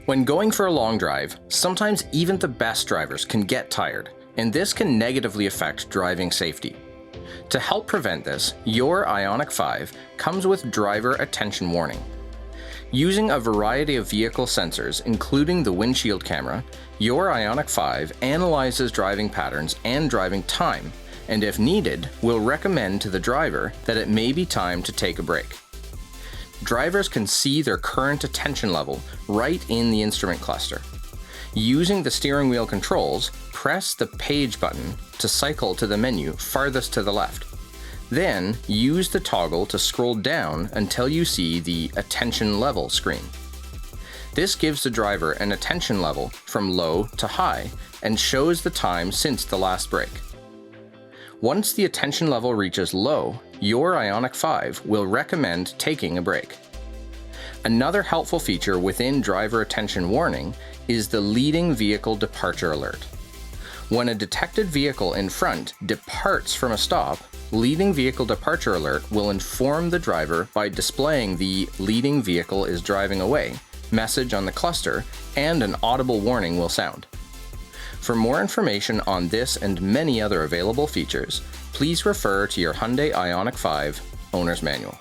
When going for a long drive, sometimes even the best drivers can get tired, and this can negatively affect driving safety. To help prevent this, your Ioniq 5 comes with driver attention warning. Using a variety of vehicle sensors, including the windshield camera, your Ioniq 5 analyzes driving patterns and driving time, and if needed, will recommend to the driver that it may be time to take a break. Drivers can see their current attention level right in the instrument cluster. Using the steering wheel controls, press the page button to cycle to the menu farthest to the left. Then, use the toggle to scroll down until you see the attention level screen. This gives the driver an attention level from low to high and shows the time since the last break. Once the attention level reaches low, your Ioniq 5 will recommend taking a break. Another helpful feature within driver attention warning is the leading vehicle departure alert. When a detected vehicle in front departs from a stop, leading vehicle departure alert will inform the driver by displaying the "leading vehicle is driving away" message on the cluster, and an audible warning will sound. For more information on this and many other available features, please refer to your Hyundai Ioniq 5 owner's manual.